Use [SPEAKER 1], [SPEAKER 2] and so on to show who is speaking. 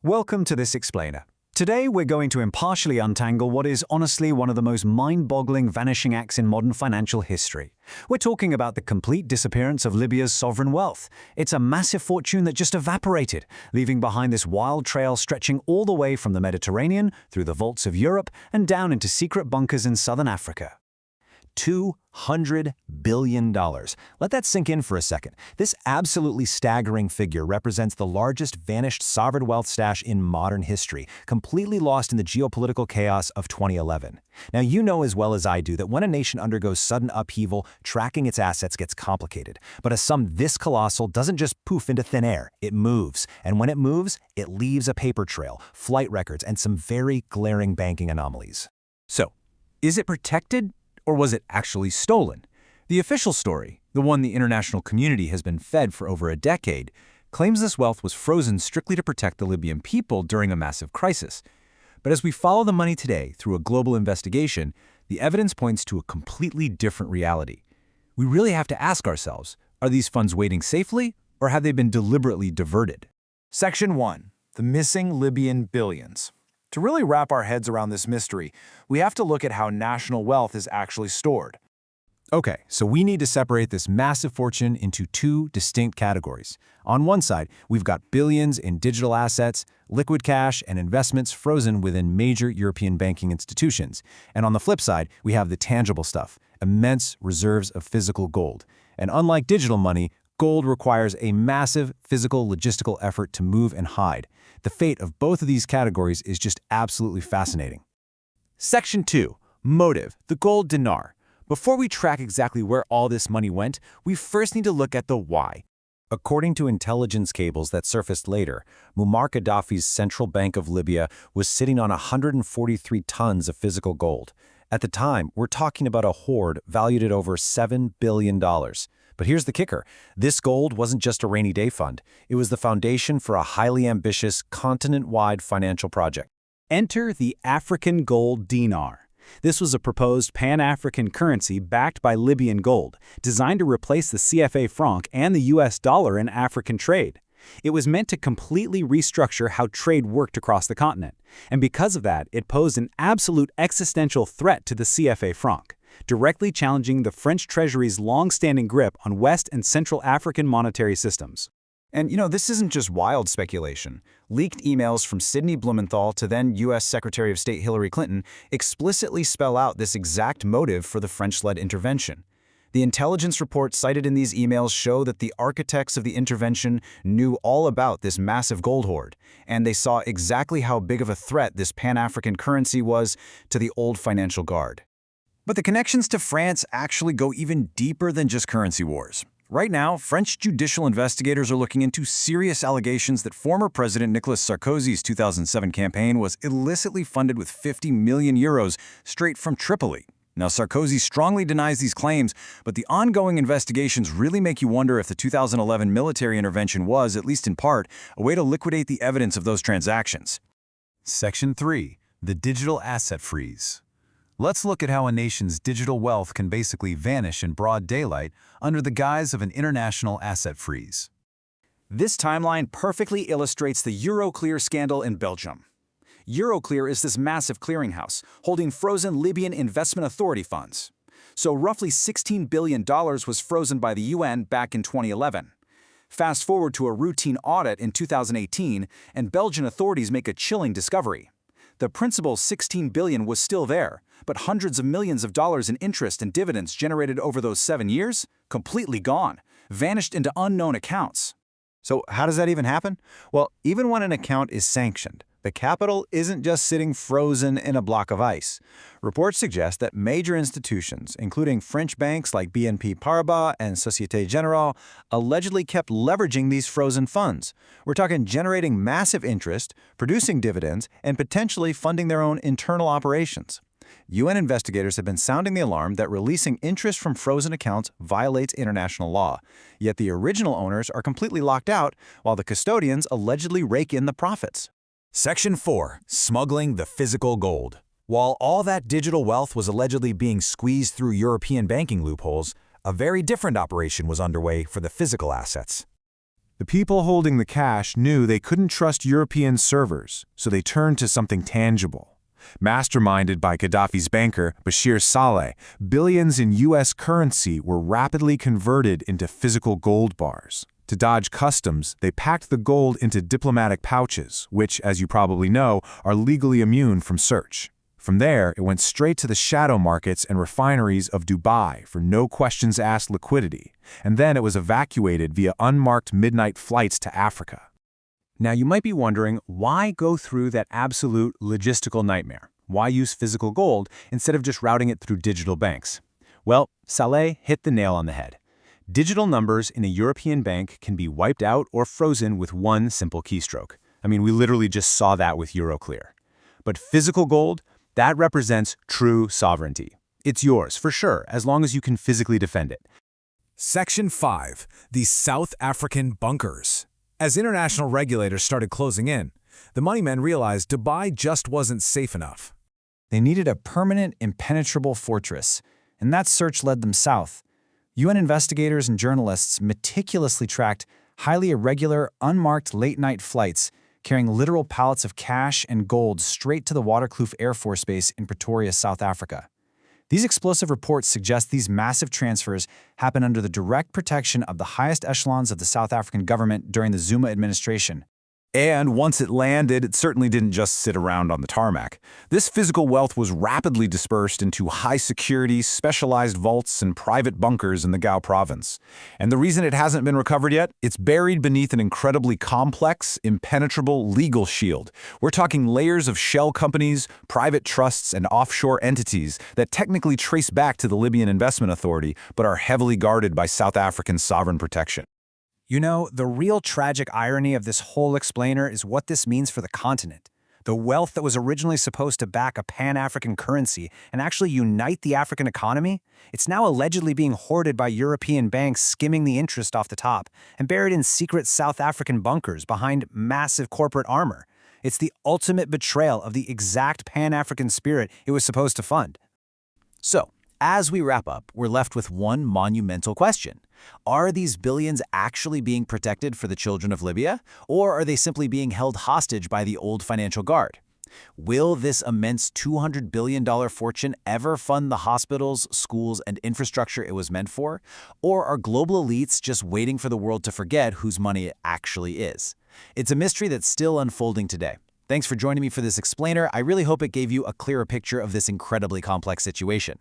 [SPEAKER 1] Welcome to this explainer. Today we're going to impartially untangle what is honestly one of the most mind-boggling vanishing acts in modern financial history. We're talking about the complete disappearance of Libya's sovereign wealth. It's a massive fortune that just evaporated, leaving behind this wild trail stretching all the way from the Mediterranean through the vaults of Europe and down into secret bunkers in southern Africa.
[SPEAKER 2] $200 billion. Let that sink in for a second. This absolutely staggering figure represents the largest vanished sovereign wealth stash in modern history, completely lost in the geopolitical chaos of 2011. Now, you know as well as I do that when a nation undergoes sudden upheaval, tracking its assets gets complicated. But a sum this colossal doesn't just poof into thin air, it moves. And when it moves, it leaves a paper trail, flight records, and some very glaring banking anomalies.
[SPEAKER 3] So, is it protected? Or was it actually stolen? The official story, the one the international community has been fed for over a decade, claims this wealth was frozen strictly to protect the Libyan people during a massive crisis. But as we follow the money today through a global investigation, the evidence points to a completely different reality. We really have to ask ourselves, are these funds waiting safely, or have they been deliberately diverted?
[SPEAKER 4] Section 1. The missing Libyan billions. To really wrap our heads around this mystery, we have to look at how national wealth is actually stored.
[SPEAKER 2] Okay, so we need to separate this massive fortune into two distinct categories. On one side, we've got billions in digital assets, liquid cash, and investments frozen within major European banking institutions. And on the flip side, we have the tangible stuff, immense reserves of physical gold. And unlike digital money, gold requires a massive physical logistical effort to move and hide. The fate of both of these categories is just absolutely fascinating.
[SPEAKER 3] Section 2. Motive, the gold dinar. Before we track exactly where all this money went, we first need to look at the why.
[SPEAKER 2] According to intelligence cables that surfaced later, Muammar Gaddafi's central bank of Libya was sitting on 143 tons of physical gold. At the time, we're talking about a hoard valued at over $7 billion. But here's the kicker. This gold wasn't just a rainy day fund. It was the foundation for a highly ambitious, continent-wide financial project.
[SPEAKER 1] Enter the African gold dinar. This was a proposed Pan-African currency backed by Libyan gold, designed to replace the CFA franc and the US dollar in African trade. It was meant to completely restructure how trade worked across the continent, and because of that, it posed an absolute existential threat to the CFA franc, directly challenging the French Treasury's long-standing grip on West and Central African monetary systems.
[SPEAKER 4] And this isn't just wild speculation. Leaked emails from Sidney Blumenthal to then U.S. Secretary of State Hillary Clinton explicitly spell out this exact motive for the French-led intervention. The intelligence reports cited in these emails show that the architects of the intervention knew all about this massive gold hoard, and they saw exactly how big of a threat this Pan-African currency was to the old financial guard. But the connections to France actually go even deeper than just currency wars. Right now, French judicial investigators are looking into serious allegations that former President Nicolas Sarkozy's 2007 campaign was illicitly funded with 50 million euros straight from Tripoli. Now, Sarkozy strongly denies these claims, but the ongoing investigations really make you wonder if the 2011 military intervention was, at least in part, a way to liquidate the evidence of those transactions.
[SPEAKER 5] Section 3. The digital asset freeze. Let's look at how a nation's digital wealth can basically vanish in broad daylight under the guise of an international asset freeze.
[SPEAKER 4] This timeline perfectly illustrates the Euroclear scandal in Belgium. Euroclear is this massive clearinghouse holding frozen Libyan Investment Authority funds. So roughly $16 billion was frozen by the UN back in 2011. Fast forward to a routine audit in 2018, and Belgian authorities make a chilling discovery. The principal $16 billion was still there, but hundreds of millions of dollars in interest and dividends generated over those 7 years, completely gone, vanished into unknown accounts.
[SPEAKER 1] So how does that even happen? Well, even when an account is sanctioned, the capital isn't just sitting frozen in a block of ice. Reports suggest that major institutions, including French banks like BNP Paribas and Société Générale, allegedly kept leveraging these frozen funds. We're talking generating massive interest, producing dividends, and potentially funding their own internal operations. UN investigators have been sounding the alarm that releasing interest from frozen accounts violates international law. Yet the original owners are completely locked out, while the custodians allegedly rake in the profits.
[SPEAKER 2] Section 4. Smuggling the physical gold. While all that digital wealth was allegedly being squeezed through European banking loopholes, a very different operation was underway for the physical assets. The people holding the cash knew they couldn't trust European servers, so they turned to something tangible. Masterminded by Gaddafi's banker, Bashir Saleh, billions in U.S. currency were rapidly converted into physical gold bars. To dodge customs, they packed the gold into diplomatic pouches, which, as you probably know, are legally immune from search. From there, it went straight to the shadow markets and refineries of Dubai for no-questions-asked liquidity, and then it was evacuated via unmarked midnight flights to Africa.
[SPEAKER 3] Now, you might be wondering, why go through that absolute logistical nightmare? Why use physical gold instead of just routing it through digital banks? Well, Saleh hit the nail on the head. Digital numbers in a European bank can be wiped out or frozen with one simple keystroke. I mean, we literally just saw that with Euroclear. But physical gold, that represents true sovereignty. It's yours, for sure, as long as you can physically defend it.
[SPEAKER 6] Section 5. The South African Bunkers. As international regulators started closing in, the moneymen realized Dubai just wasn't safe enough.
[SPEAKER 4] They needed a permanent, impenetrable fortress, and that search led them south. UN investigators and journalists meticulously tracked highly irregular, unmarked late-night flights carrying literal pallets of cash and gold straight to the Waterkloof Air Force Base in Pretoria, South Africa. These explosive reports suggest these massive transfers happen under the direct protection of the highest echelons of the South African government during the Zuma administration.
[SPEAKER 1] And once it landed, it certainly didn't just sit around on the tarmac. This physical wealth was rapidly dispersed into high-security, specialized vaults and private bunkers in the Gao province. And the reason it hasn't been recovered yet? It's buried beneath an incredibly complex, impenetrable legal shield. We're talking layers of shell companies, private trusts, and offshore entities that technically trace back to the Libyan Investment Authority, but are heavily guarded by South African sovereign protection.
[SPEAKER 4] You know, the real tragic irony of this whole explainer is what this means for the continent. The wealth that was originally supposed to back a pan-African currency and actually unite the African economy, it's now allegedly being hoarded by European banks skimming the interest off the top and buried in secret South African bunkers behind massive corporate armor. It's the ultimate betrayal of the exact pan-African spirit it was supposed to fund. So, as we wrap up, we're left with one monumental question. Are these billions actually being protected for the children of Libya, or are they simply being held hostage by the old financial guard? Will this immense $200 billion fortune ever fund the hospitals, schools, and infrastructure it was meant for? Or are global elites just waiting for the world to forget whose money it actually is? It's a mystery that's still unfolding today. Thanks for joining me for this explainer. I really hope it gave you a clearer picture of this incredibly complex situation.